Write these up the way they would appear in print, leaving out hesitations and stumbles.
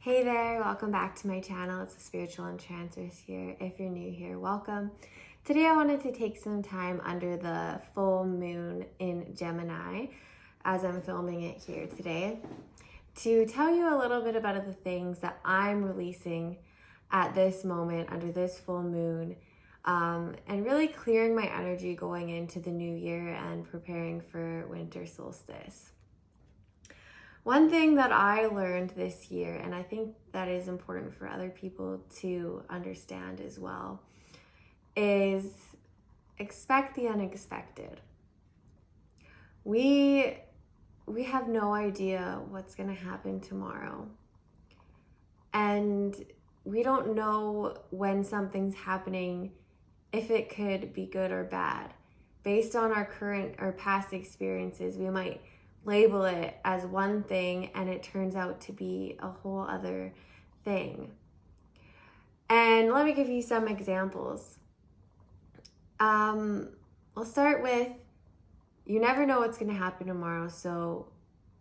Hey there, welcome back to my channel. It's the Spiritual Enchanters here. If you're new here, welcome. Today I wanted to take some time under the full moon in Gemini, as I'm filming it here today, to tell you a little bit about the things that I'm releasing at this moment under this full moon, and really clearing my energy going into the new year and preparing for winter solstice. One thing that I learned this year, and I think that is important for other people to understand as well, is expect the unexpected. We have no idea what's going to happen tomorrow. And we don't know when something's happening, if it could be good or bad. Based on our current or past experiences, we might label it as one thing and it turns out to be a whole other thing. And let me give you some examples. I'll start with, you never know what's going to happen tomorrow, so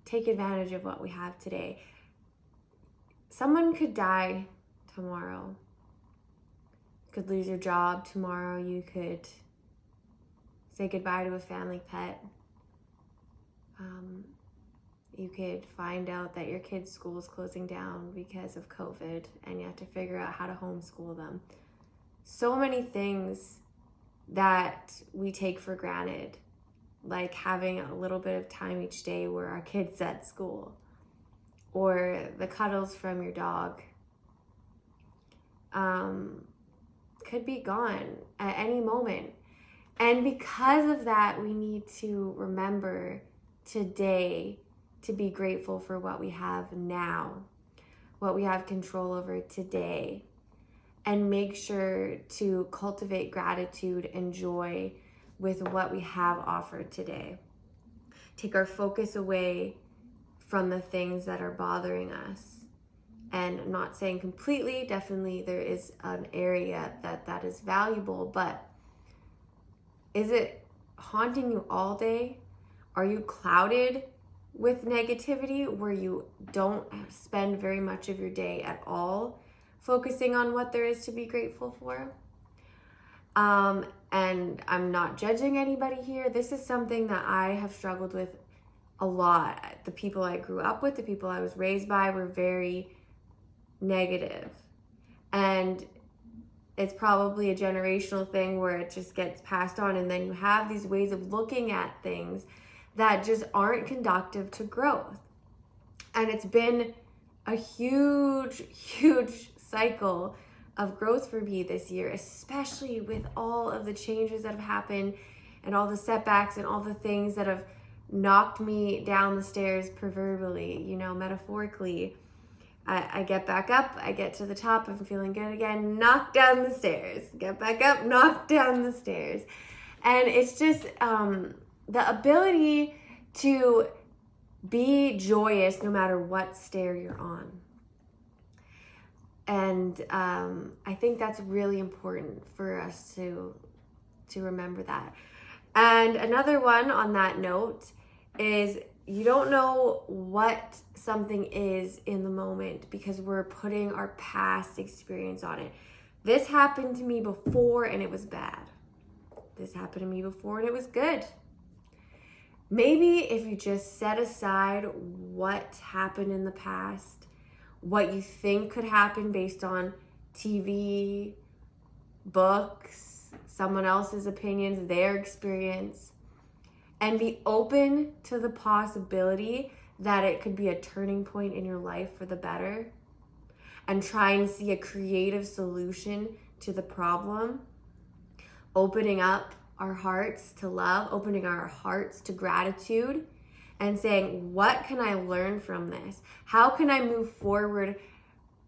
take advantage of what we have today. Someone could die tomorrow. You could lose your job tomorrow. You could say goodbye to a family pet. You could find out that your kid's school is closing down because of COVID and you have to figure out how to homeschool them. So many things that we take for granted, like having a little bit of time each day where our kid's at school, or the cuddles from your dog, could be gone at any moment. And because of that, we need to remember today to be grateful for what we have now, what we have control over today, and make sure to cultivate gratitude and joy with what we have offered today. Take our focus away from the things that are bothering us. And I'm not saying completely, definitely there is an area that is valuable, but is it haunting you all day? Are you clouded with negativity where you don't spend very much of your day at all focusing on what there is to be grateful for? And I'm not judging anybody here. This is something that I have struggled with a lot. The people I grew up with, the people I was raised by were very negative. And it's probably a generational thing where it just gets passed on, and then you have these ways of looking at things that just aren't conducive to growth. And it's been a huge cycle of growth for me this year, especially with all of the changes that have happened and all the setbacks and all the things that have knocked me down the stairs, proverbially, metaphorically. I get back up, I get to the top, I'm feeling good again, knock down the stairs, get back up, knock down the stairs. And it's just the ability to be joyous no matter what stair you're on. And I think that's really important for us to remember that. And another one on that note is, you don't know what something is in the moment because we're putting our past experience on it. This happened to me before and it was bad. This happened to me before and it was good. Maybe if you just set aside what happened in the past, what you think could happen based on TV, books, someone else's opinions, their experience, and be open to the possibility that it could be a turning point in your life for the better, and try and see a creative solution to the problem, opening up our hearts to love, opening our hearts to gratitude, and saying, what can I learn from this? How can I move forward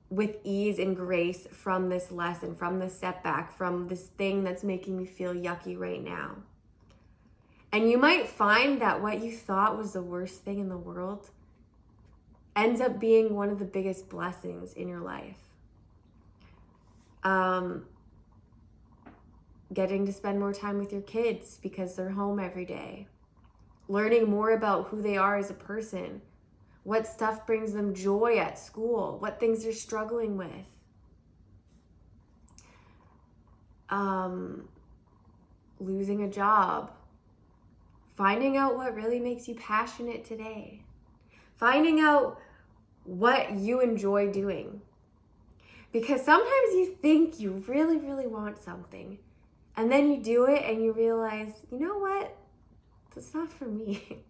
with ease and grace from this lesson, from this setback, from this thing that's making me feel yucky right now? And you might find that what you thought was the worst thing in the world ends up being one of the biggest blessings in your life. Getting to spend more time with your kids because they're home every day. Learning more about who they are as a person. what stuff brings them joy at school, what things they're struggling with. Losing a job, finding out what really makes you passionate today, finding out what you enjoy doing. Because sometimes you think you really, really want something, and then you do it and you realize, you know what? It's not for me.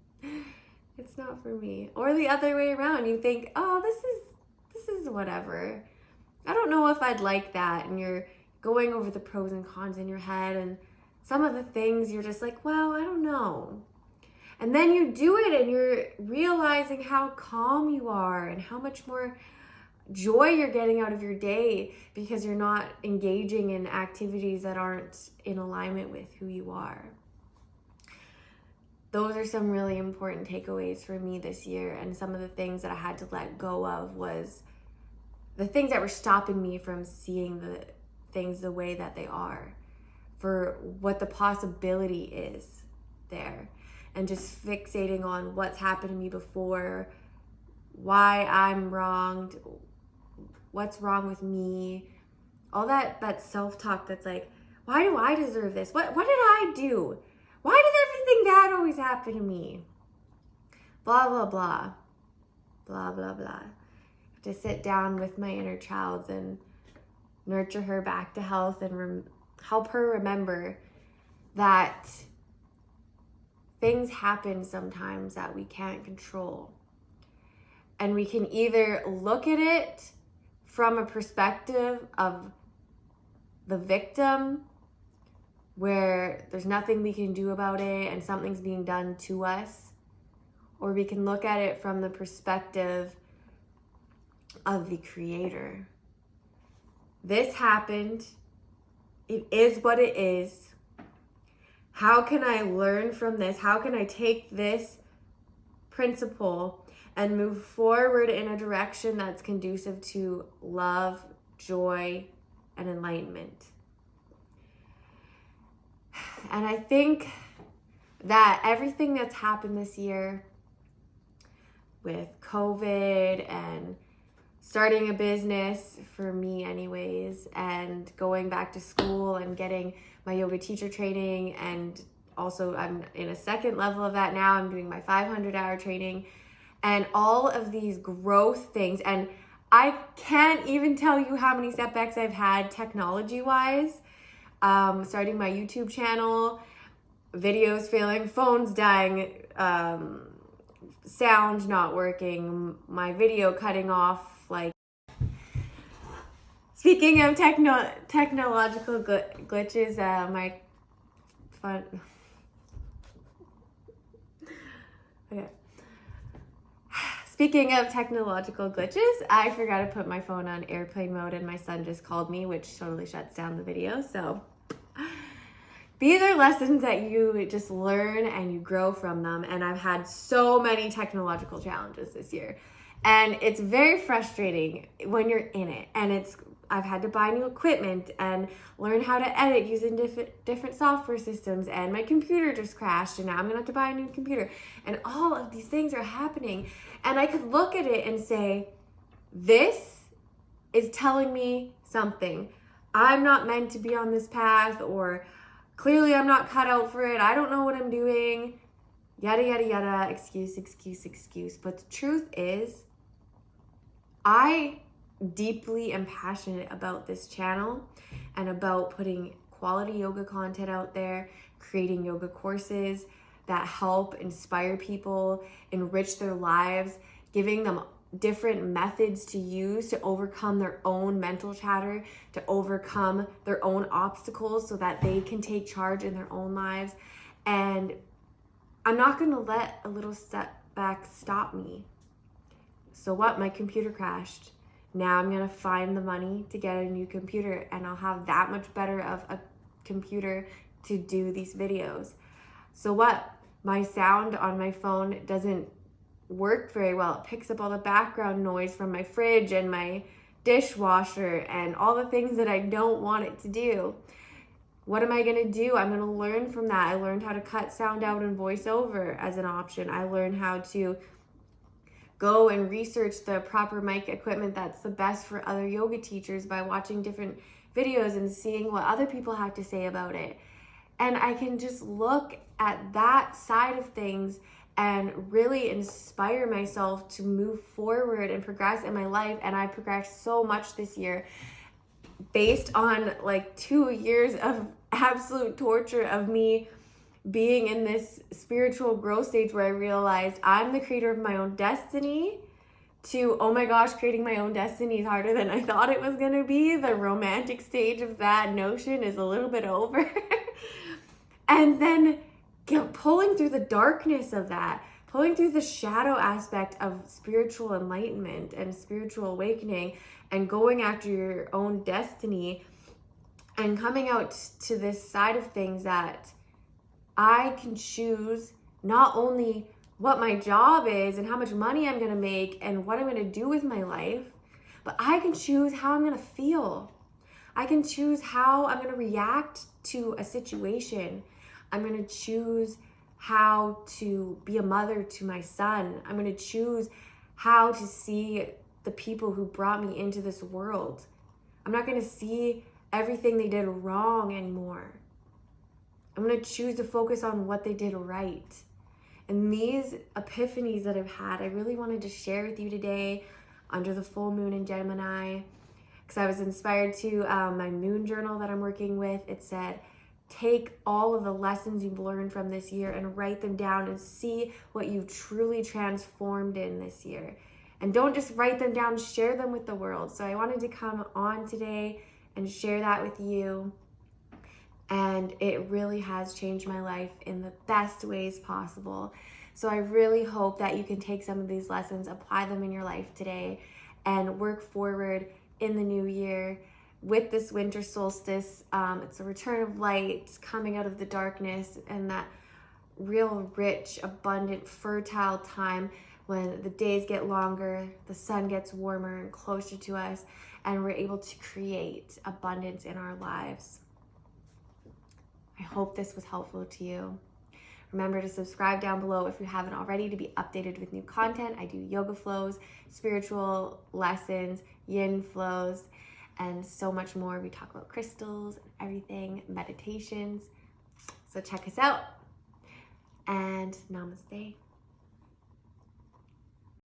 It's not for me. Or the other way around, you think, oh, this is whatever. I don't know if I'd like that. And you're going over the pros and cons in your head, and some of the things you're just like, well, I don't know. And then you do it and you're realizing how calm you are and how much more joy you're getting out of your day because you're not engaging in activities that aren't in alignment with who you are. Those are some really important takeaways for me this year, and some of the things that I had to let go of was the things that were stopping me from seeing the things the way that they are, for what the possibility is there, and just fixating on what's happened to me before, why I'm wronged, what's wrong with me, all that self-talk that's like, why do I deserve this? What did I do? Why does everything bad always happen to me? Blah, blah, blah. Blah, blah, blah. I have to sit down with my inner child and nurture her back to health and help her remember that things happen sometimes that we can't control. And we can either look at it from a perspective of the victim, where there's nothing we can do about it and something's being done to us, or we can look at it from the perspective of the creator. This happened. It is what it is. How can I learn from this? How can I take this principle and move forward in a direction that's conducive to love, joy, and enlightenment? And I think that everything that's happened this year with COVID and starting a business, for me anyways, and going back to school and getting my yoga teacher training, and also I'm in a second level of that now. I'm doing my 500-hour training, and all of these growth things. And I can't even tell you how many setbacks I've had technology-wise. Starting my YouTube channel, videos failing, phones dying, sound not working, my video cutting off. Like, speaking of technological glitches, my fun. Okay. Speaking of technological glitches, I forgot to put my phone on airplane mode, and my son just called me, which totally shuts down the video. So these are lessons that you just learn and you grow from them. And I've had so many technological challenges this year, and it's very frustrating when you're in it. And I've had to buy new equipment and learn how to edit using different software systems, and my computer just crashed, and now I'm gonna have to buy a new computer, and all of these things are happening. And I could look at it and say, this is telling me something. I'm not meant to be on this path, or clearly I'm not cut out for it. I don't know what I'm doing. Yada, yada, yada. Excuse. But the truth is, I deeply am passionate about this channel and about putting quality yoga content out there, creating yoga courses that help inspire people, enrich their lives, giving them different methods to use to overcome their own mental chatter, to overcome their own obstacles so that they can take charge in their own lives. And I'm not going to let a little setback stop me. So what? My computer crashed. Now I'm going to find the money to get a new computer, and I'll have that much better of a computer to do these videos. So what? My sound on my phone doesn't work very well. It picks up all the background noise from my fridge and my dishwasher and all the things that I don't want it to do. What am I going to do? I'm going to learn from that. I learned how to cut sound out in voiceover as an option. I learned how to go and research the proper mic equipment that's the best for other yoga teachers by watching different videos and seeing what other people have to say about it. And I can just look at that side of things and really inspire myself to move forward and progress in my life. And I progressed so much this year based on like 2 years of absolute torture of me being in this spiritual growth stage where I realized I'm the creator of my own destiny, to, oh my gosh, creating my own destiny is harder than I thought it was gonna be. The romantic stage of that notion is a little bit over. And then pulling through the darkness of that, pulling through the shadow aspect of spiritual enlightenment and spiritual awakening, and going after your own destiny, and coming out to this side of things that I can choose not only what my job is and how much money I'm gonna make and what I'm gonna do with my life, but I can choose how I'm gonna feel. I can choose how I'm gonna react to a situation. I'm gonna choose how to be a mother to my son. I'm gonna choose how to see the people who brought me into this world. I'm not gonna see everything they did wrong anymore. I'm gonna choose to focus on what they did right. And these epiphanies that I've had, I really wanted to share with you today under the full moon in Gemini, because I was inspired to my moon journal that I'm working with. It said, take all of the lessons you've learned from this year and write them down and see what you've truly transformed in this year. And don't just write them down, share them with the world. So I wanted to come on today and share that with you. And it really has changed my life in the best ways possible. So I really hope that you can take some of these lessons, apply them in your life today, and work forward in the new year with this winter solstice. It's a return of light coming out of the darkness, and that real rich, abundant, fertile time when the days get longer, the sun gets warmer and closer to us, and we're able to create abundance in our lives. I hope this was helpful to you. Remember to subscribe down below if you haven't already to be updated with new content. I do yoga flows, spiritual lessons, yin flows, and so much more. We talk about crystals and everything, meditations. So check us out, and namaste.